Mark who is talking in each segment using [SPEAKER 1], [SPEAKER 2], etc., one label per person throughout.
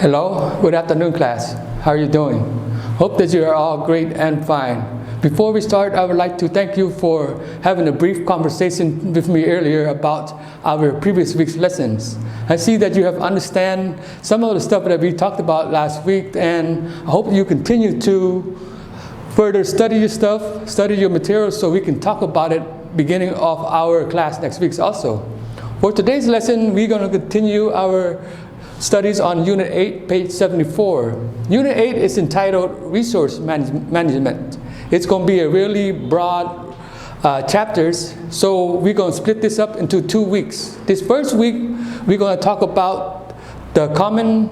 [SPEAKER 1] Hello, good afternoon class. How are you doing? Hope that you are all great and fine. Before we start, I would like to thank you for having a brief conversation with me earlier about our previous week's lessons. I see that you have understand some of the stuff that we talked about last week, and I hope you continue to further study your stuff, study your materials, so we can talk about it beginning of our class next week also. For today's lesson, we're going to continue our studies on Unit 8, page 74. Unit 8 is entitled Resource Management. It's going to be a really broad chapters, so we're going to split this up into 2 weeks. This first week, we're going to talk about the common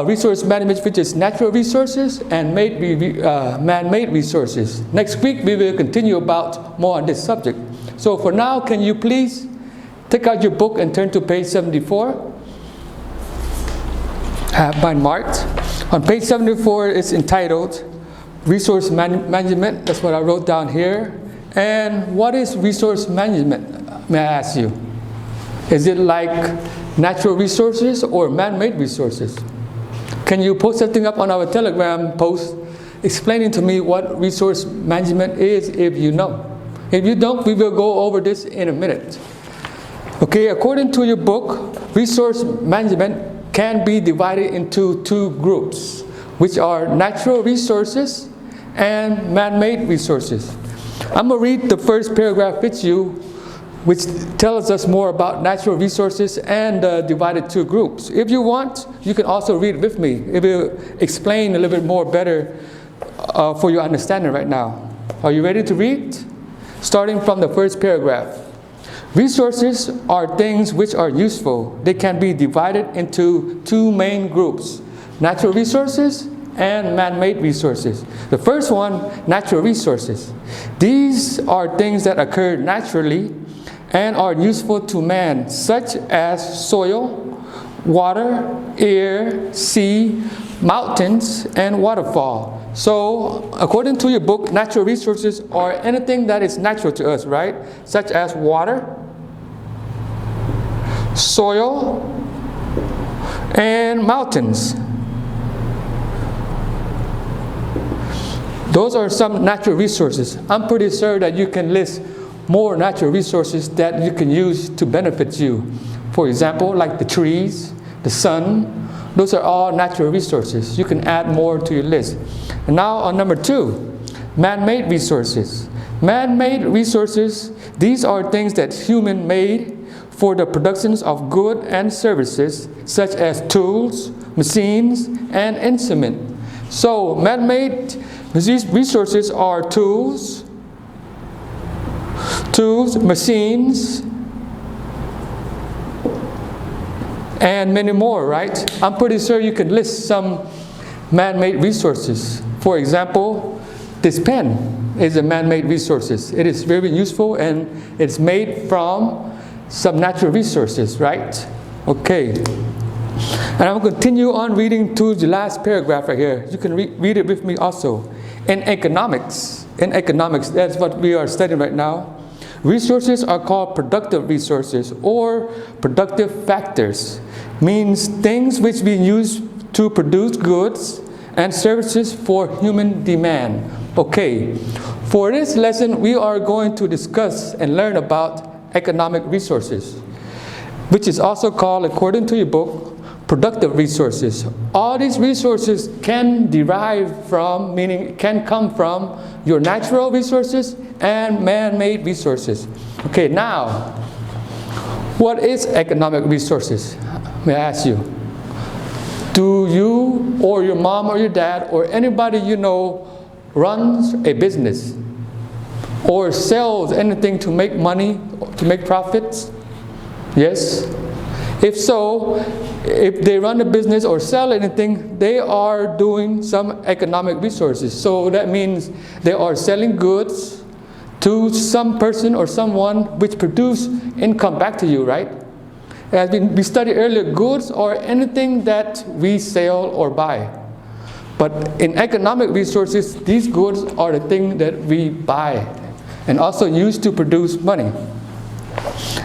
[SPEAKER 1] resource management, which is natural resources and man-made resources. Next week, we will continue about more on this subject. So for now, can you please take out your book and turn to page 74? I have mine marked. On page 74, it's entitled Resource Management. That's what I wrote down here. And what is resource management, may I ask you? Is it like natural resources or man-made resources? Can you post something up on our Telegram post explaining to me what resource management is if you know? If you don't, we will go over this in a minute. Okay, according to your book, resource management can be divided into 2 groups, which are natural resources and man-made resources. I'm going to read the first paragraph with you, which tells us more about natural resources and divided 2 groups. If you want, you can also read it with me. It will explain a little bit more better for your understanding right now. Are you ready to read? Starting from the first paragraph. Resources are things which are useful. They can be divided into 2 main groups, natural resources and man-made resources. The first one, natural resources. These are things that occur naturally and are useful to man, such as soil, water, air, sea, mountains, and waterfall. So, according to your book, natural resources are anything that is natural to us, right? Such as water, soil, and mountains. Those are some natural resources. I'm pretty sure that you can list more natural resources that you can use to benefit you. For example, like the trees, the sun. Those are all natural resources. You can add more to your list. And now on number 2, man-made resources. Man-made resources, these are things that human made for the productions of goods and services, such as tools, machines, and instruments. So man-made resources are tools, machines, and many more, right? I'm pretty sure you can list some man-made resources. For example, this pen is a man-made resource. It is very useful and it's made from some natural resources, right? Okay. And I'm going to continue on reading to the last paragraph right here. You can read it with me also. In economics, that's what we are studying right now. Resources are called productive resources or productive factors. Means things which we use to produce goods and services for human demand. Okay, for this lesson we are going to discuss and learn about economic resources, which is also called, according to your book, productive resources. All these resources can derive from, meaning can come from your natural resources and man-made resources. Okay, now, what is economic resources? May I ask you? Do you or your mom or your dad or anybody you know runs a business or sells anything to make money, to make profits? Yes? If so, if they run a business or sell anything, they are doing some economic resources. So that means they are selling goods to some person or someone which produce income back to you, right? As we studied earlier, goods are anything that we sell or buy. But in economic resources, these goods are the thing that we buy and also use to produce money.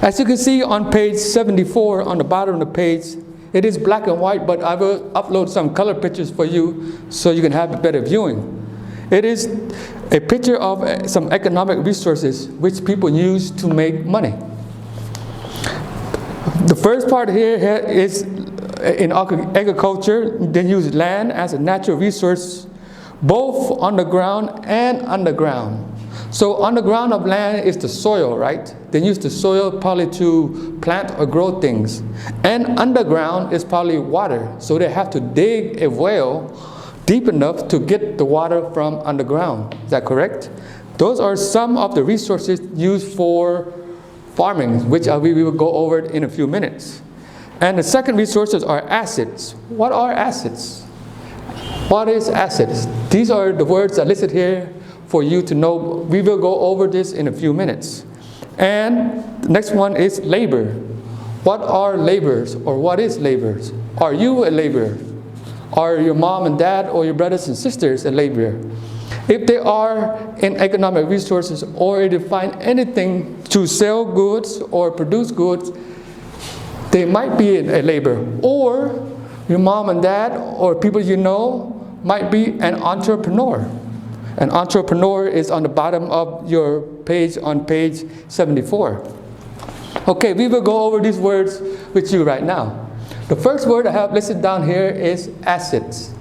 [SPEAKER 1] As you can see on page 74, on the bottom of the page, It is black and white, but I will upload some color pictures for you so you can have a better viewing. It is a picture of some economic resources which people use to make money. The first part here is in agriculture, they use land as a natural resource, both on the ground and underground. So underground of land is the soil, right? They use the soil probably to plant or grow things. And underground is probably water. So they have to dig a well deep enough to get the water from underground. Is that correct? Those are some of the resources used for farming, which we will go over in a few minutes. And the second resources are assets. What are assets? What is assets? These are the words that are listed here for you to know. We will go over this in a few minutes. And the next one is labor. What are laborers, or what is laborers? Are you a laborer? Are your mom and dad or your brothers and sisters a laborer? If they are in economic resources, or if they find anything to sell goods or produce goods, they might be a laborer. Or your mom and dad or people you know might be an entrepreneur. An entrepreneur is on the bottom of your page on page 74. Okay, we will go over these words with you right now. The first word I have listed down here is assets.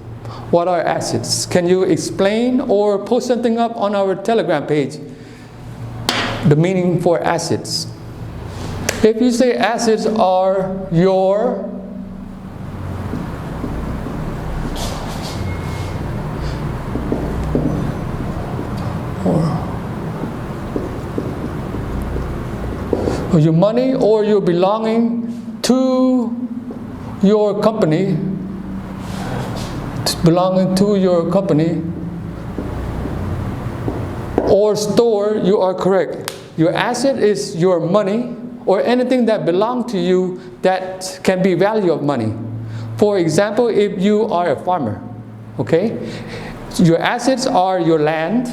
[SPEAKER 1] What are assets? Can you explain or post something up on our Telegram page? The meaning for assets. If you say assets are your or your money, or your belonging to your company, or store, you are correct. Your asset is your money or anything that belongs to you that can be value of money. For example, if you are a farmer, okay, your assets are your land,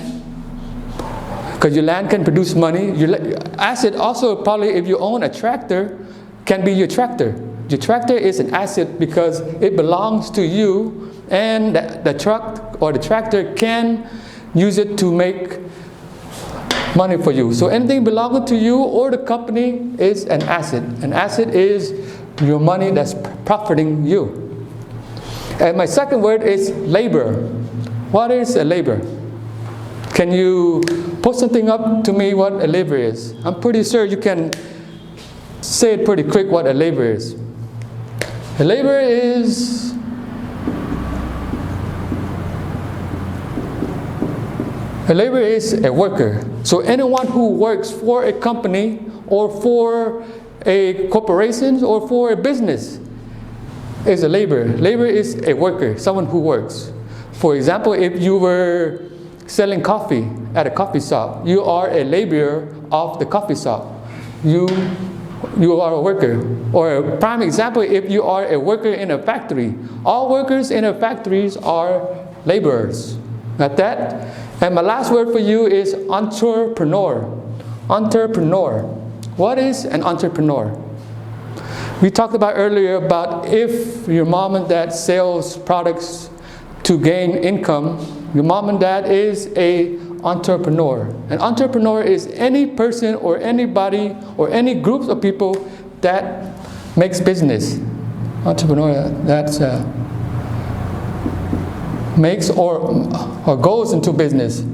[SPEAKER 1] because your land can produce money. Your asset also probably, if you own a tractor, can be your tractor. Your tractor is an asset because it belongs to you, and the truck or the tractor can use it to make money for you. So anything belonging to you or the company is an asset. An asset is your money that's profiting you. And my second word is labor. What is a labor? Can you post something up to me what a labor is? I'm pretty sure you can say it pretty quick what a labor is. A labor is a worker. So anyone who works for a company or for a corporation or for a business is a laborer. Laborer is a worker, someone who works. For example, if you were selling coffee at a coffee shop, you are a laborer of the coffee shop. You are a worker. Or a prime example, if you are a worker in a factory, all workers in a factories are laborers. Got that? And my last word for you is entrepreneur. Entrepreneur. What is an entrepreneur? We talked about earlier about if your mom and dad sells products to gain income, your mom and dad is an entrepreneur. An entrepreneur is any person or anybody or any group of people that makes business. Entrepreneur, that's makes or goes into business.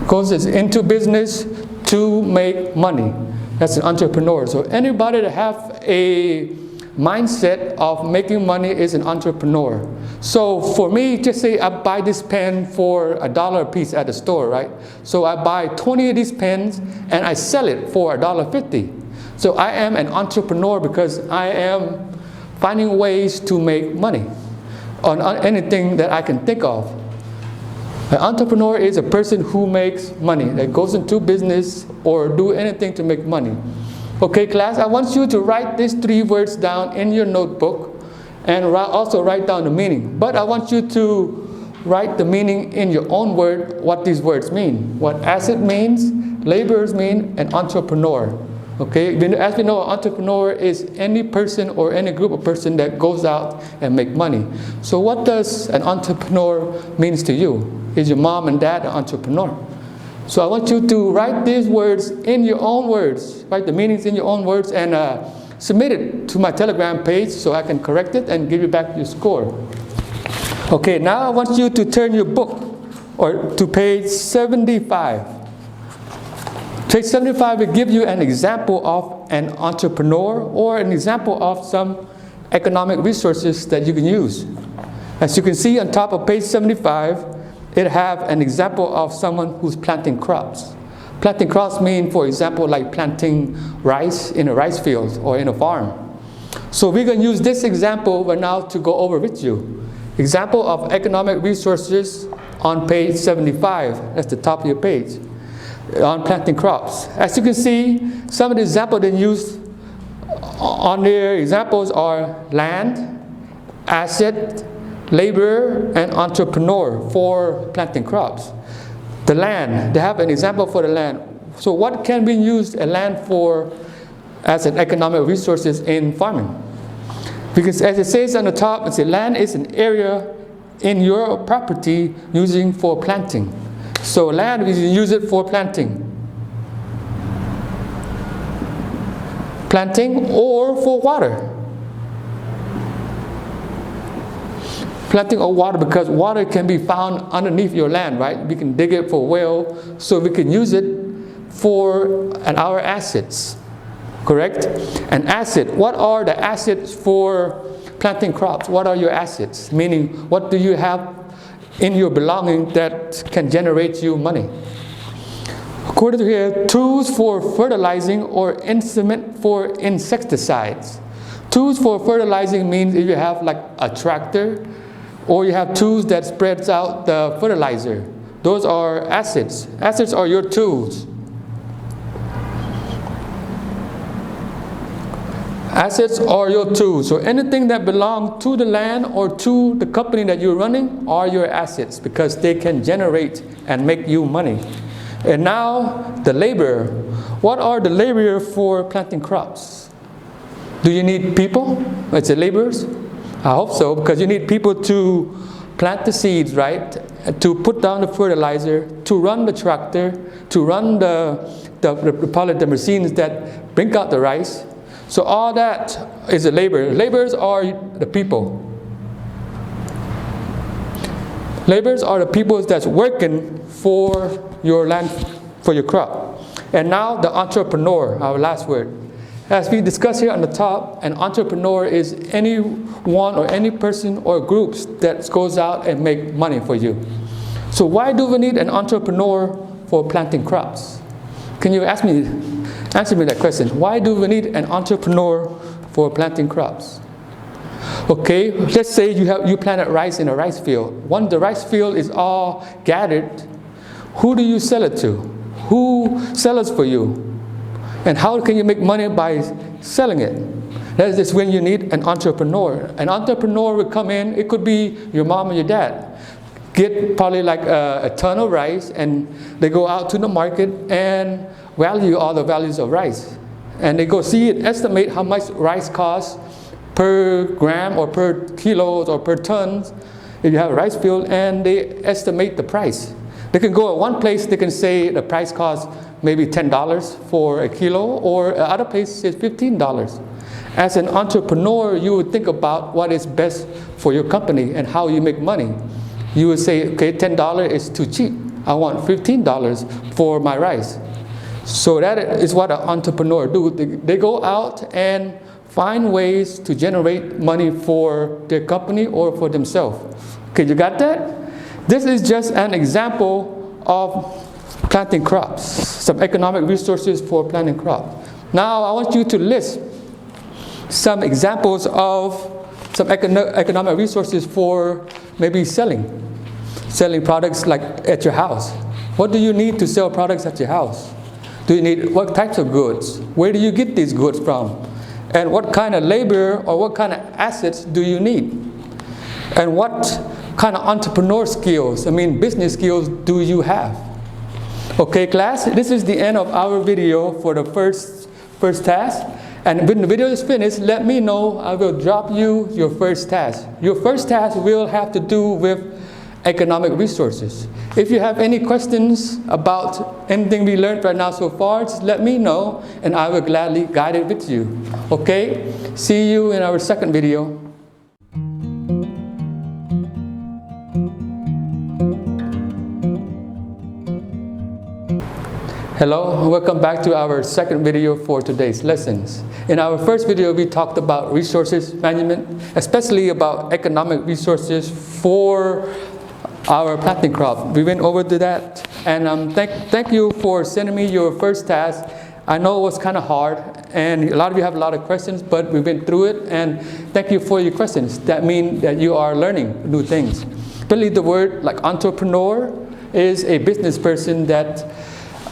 [SPEAKER 1] Goes into business to make money. That's an entrepreneur. So anybody that have a mindset of making money is an entrepreneur. So for me, just say I buy this pen for $1 a piece at the store, right? So I buy 20 of these pens and I sell it for $1.50. So I am an entrepreneur because I am finding ways to make money on anything that I can think of. An entrepreneur is a person who makes money, that goes into business or do anything to make money. Okay, class, I want you to write these 3 words down in your notebook and also write down the meaning. But I want you to write the meaning in your own word, what these words mean. What asset means, laborers mean an entrepreneur. Okay, as we know, an entrepreneur is any person or any group of person that goes out and make money. So what does an entrepreneur means to you? Is your mom and dad an entrepreneur? So I want you to write these words in your own words, write the meanings in your own words, and submit it to my Telegram page so I can correct it and give you back your score. Okay, now I want you to turn your book to page 75. Page 75 will give you an example of an entrepreneur or an example of some economic resources that you can use. As you can see on top of page 75, it have an example of someone who's planting crops. Planting crops mean, for example, like planting rice in a rice field or in a farm. So we're going to use this example right now to go over with you. Example of economic resources on page 75. That's the top of your page. On planting crops. As you can see, some of the examples they use on their examples are land, asset, labor, and entrepreneur for planting crops. The land, they have an example for the land. So what can we use a land for as an economic resources in farming? Because as it says on the top, it says land is an area in your property using for planting. So land, we use it for planting. Planting or for water. Planting or water, because water can be found underneath your land, right? We can dig it for a well, so we can use it for our assets. Correct? An asset. What are the assets for planting crops? What are your assets? Meaning, what do you have in your belonging that can generate you money? According to here, tools for fertilizing or instrument for insecticides. Tools for fertilizing means if you have like a tractor or you have tools that spreads out the fertilizer. Those are assets. Assets are your tools. Assets are your tools. So anything that belongs to the land or to the company that you're running are your assets because they can generate and make you money. And now the labor. What are the laborers for planting crops? Do you need people? It's the laborers? I hope so, because you need people to plant the seeds, right? To put down the fertilizer, to run the tractor, to run the machines that bring out the rice. So all that is a labor. Laborers are the people. Laborers are the people that's working for your land, for your crop. And now the entrepreneur, our last word. As we discussed here on the top, an entrepreneur is anyone or any person or groups that goes out and make money for you. So why do we need an entrepreneur for planting crops? Can you answer me that question? Why do we need an entrepreneur for planting crops? Okay, let's say you planted rice in a rice field. Once the rice field is all gathered, who do you sell it to? Who sells it for you? And how can you make money by selling it? That is when you need an entrepreneur. An entrepreneur will come in, it could be your mom or your dad. Get probably like a ton of rice and they go out to the market and value all the values of rice. And they go see and estimate how much rice costs per gram or per kilos or per tons if you have a rice field, and they estimate the price. They can go at one place, they can say the price costs maybe $10 for a kilo, or other place says $15. As an entrepreneur, you would think about what is best for your company and how you make money. You would say, okay, $10 is too cheap. I want $15 for my rice. So that is what an entrepreneur do. They go out and find ways to generate money for their company or for themselves. Okay, you got that? This is just an example of planting crops, some economic resources for planting crops. Now I want you to list some examples of some economic resources for maybe selling products like at your house. What do you need to sell products at your house? Do you need what types of goods? Where do you get these goods from? And what kind of labor or what kind of assets do you need? And what kind of entrepreneur skills, business skills do you have? Okay, class, this is the end of our video for the first task. And when the video is finished, let me know. I will drop you your first task. Your first task will have to do with economic resources. If you have any questions about anything we learned right now so far, just let me know and I will gladly guide it with you. Okay? See you in our second video. Hello, welcome back to our second video for today's lessons. In our first video, we talked about resources management, especially about economic resources for our planting crop. We went over to that, and thank you for sending me your first task. I know it was kind of hard, and a lot of you have a lot of questions, but we went through it, and thank you for your questions. That means that you are learning new things. Especially the word like entrepreneur is a business person that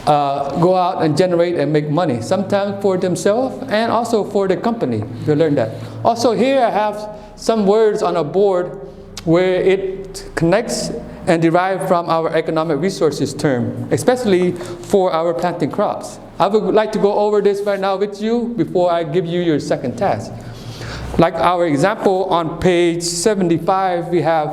[SPEAKER 1] go out and generate and make money, sometimes for themselves and also for the company. You learn that. Also here I have some words on a board where it connects and derives from our economic resources term, especially for our planting crops. I would like to go over this right now with you before I give you your second task. Like our example on page 75, we have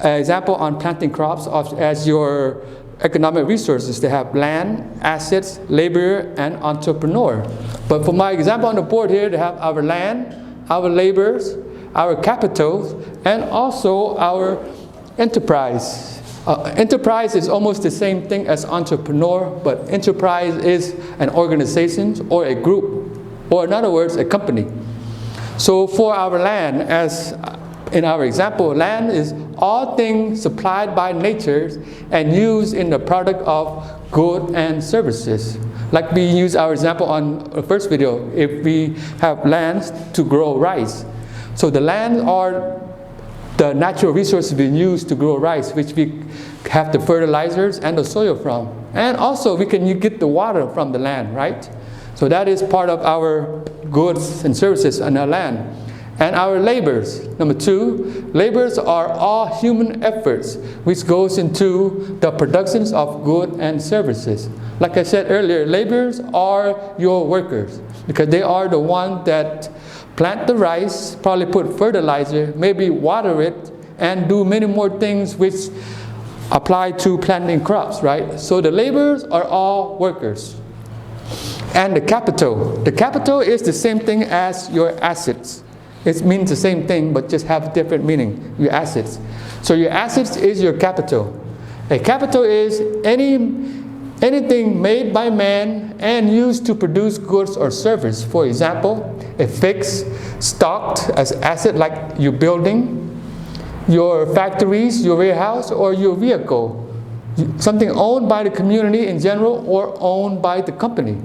[SPEAKER 1] an example on planting crops as your economic resources. They have land, assets, labor, and entrepreneur. But for my example on the board here, they have our land, our labors, our capital, and also our enterprise. Enterprise is almost the same thing as entrepreneur, but enterprise is an organization or a group, or in other words, a company. So for our land, as in our example, land is all things supplied by nature and used in the product of goods and services. Like we use our example on the first video, if we have lands to grow rice. So the land are the natural resources we use to grow rice, which we have the fertilizers and the soil from. And also we can get the water from the land, right? So that is part of our goods and services on our land. And our labors, number two, labors are all human efforts which goes into the productions of goods and services. Like I said earlier, laborers are your workers because they are the ones that plant the rice, probably put fertilizer, maybe water it, and do many more things which apply to planting crops, right? So the laborers are all workers. And the capital is the same thing as your assets. It means the same thing, but just have different meaning, your assets. So your assets is your capital. A capital is anything made by man and used to produce goods or service. For example, a fixed, stocked as asset like your building, your factories, your warehouse, or your vehicle. Something owned by the community in general or owned by the company.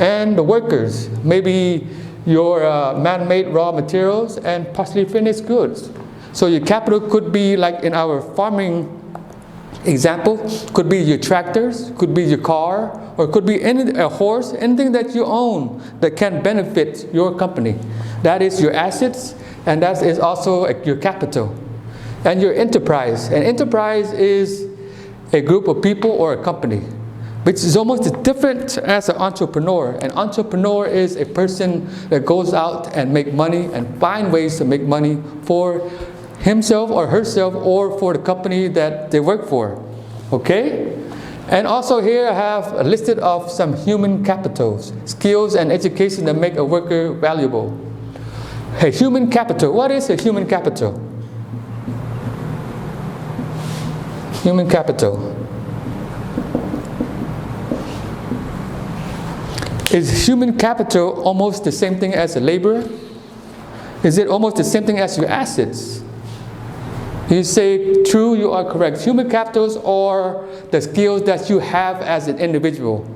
[SPEAKER 1] And the workers, maybe your man-made raw materials and partially finished goods. So your capital could be like in our farming example, could be your tractors, could be your car, or could be a horse, anything that you own that can benefit your company. That is your assets, and that is also your capital. And your enterprise. An enterprise is a group of people or a company, which is almost different as an entrepreneur. An entrepreneur is a person that goes out and make money and find ways to make money for himself or herself or for the company that they work for. Okay? And also here I have a listed of some human capitals, skills and education that make a worker valuable. Hey, human capital. What is a human capital? Human capital. Is human capital almost the same thing as a laborer? Is it almost the same thing as your assets? You say, true, you are correct. Human capitals are the skills that you have as an individual.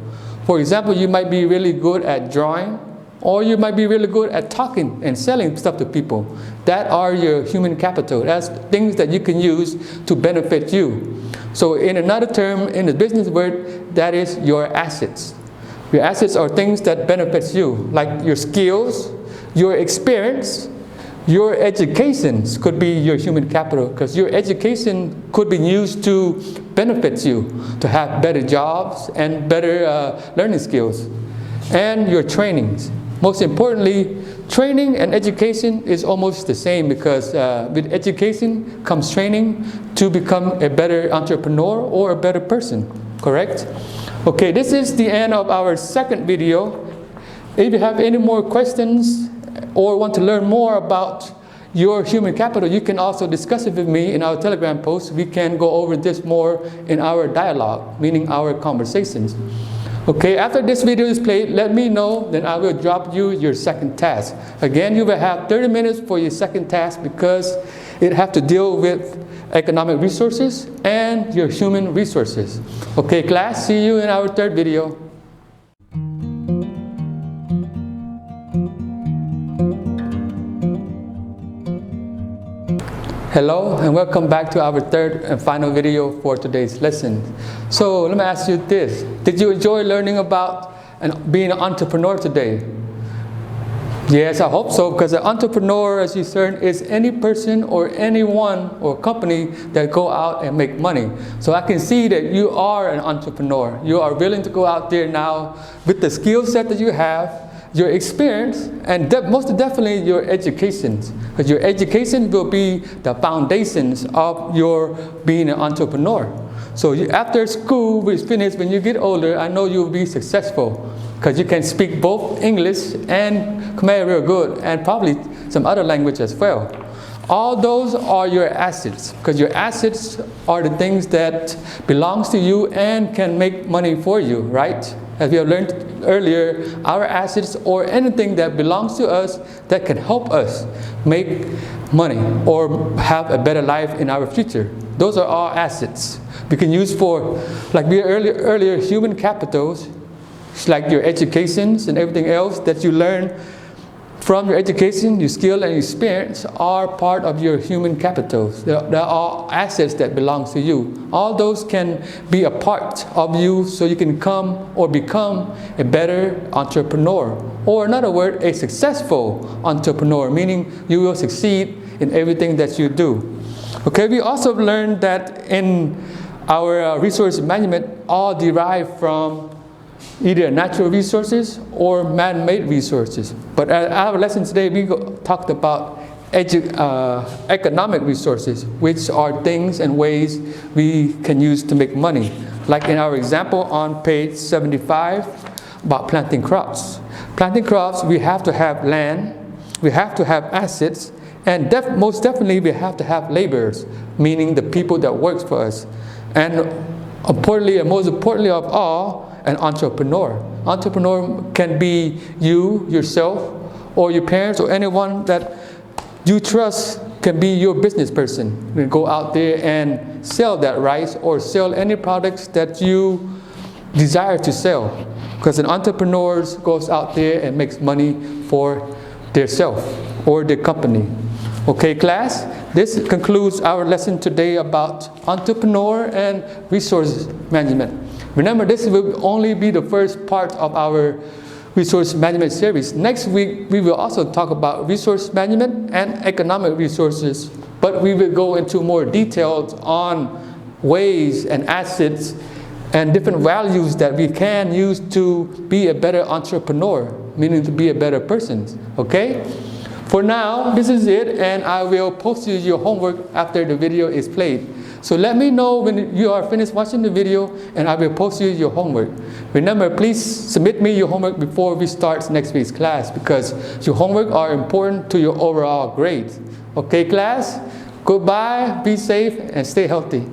[SPEAKER 1] For example, you might be really good at drawing, or you might be really good at talking and selling stuff to people. That are your human capital. That's things that you can use to benefit you. So in another term, in the business word, that is your assets. Your assets are things that benefits you, like your skills, your experience, Your educations could be your human capital, because your education could be used to benefit you, to have better jobs and better learning skills. And your trainings. Most importantly, training and education is almost the same, because with education comes training to become a better entrepreneur or a better person, correct? Okay, this is the end of our second video. If you have any more questions or want to learn more about your human capital, you can also discuss it with me in our Telegram post. We can go over this more in our dialogue, meaning our conversations. Okay, after this video is played, let me know, then I will drop you your second task. Again, you will have 30 minutes for your second task, because it has to deal with economic resources and your human resources. Okay, class, see you in our third video. Hello and welcome back to our third and final video for today's lesson. So let me ask you this. Did you enjoy learning about being an entrepreneur today? Yes, I hope so, because an entrepreneur, as you learned, is any person or anyone or company that go out and make money. So I can see that you are an entrepreneur. You are willing to go out there now with the skill set that you have, your experience, and most definitely your education, because your education will be the foundations of your being an entrepreneur. So after school is finished, when you get older, I know you'll be successful, because you can speak both English and Khmer real good, and probably some other language as well. All those are your assets, because your assets are the things that belongs to you and can make money for you, right? As we have learned earlier, our assets or anything that belongs to us that can help us make money or have a better life in our future. Those are our assets. We can use for, like we earlier, human capitals, like your educations and everything else that you learn from your education, your skill and experience are part of your human capitals. They are assets that belong to you. All those can be a part of you, so you can come or become a better entrepreneur. Or in other words, a successful entrepreneur, meaning you will succeed in everything that you do. Okay, we also learned that in our resource management all derive from either natural resources or man-made resources. But at our lesson today, we talked about economic resources, which are things and ways we can use to make money. Like in our example on page 75 about planting crops. Planting crops, we have to have land, we have to have assets, and most definitely we have to have laborers, meaning the people that work for us. And importantly, and most importantly of all, an entrepreneur. Entrepreneur can be you, yourself, or your parents, or anyone that you trust can be your business person. You can go out there and sell that rice or sell any products that you desire to sell. Because an entrepreneur goes out there and makes money for their self or their company. Okay, class? This concludes our lesson today about entrepreneur and resource management. Remember, this will only be the first part of our resource management series. Next week, we will also talk about resource management and economic resources, but we will go into more details on ways and assets and different values that we can use to be a better entrepreneur, meaning to be a better person, okay? For now, this is it, and I will post you your homework after the video is played. So let me know when you are finished watching the video, and I will post you your homework. Remember, please submit me your homework before we start next week's class, because your homework are important to your overall grade. Okay, class? Goodbye, be safe, and stay healthy.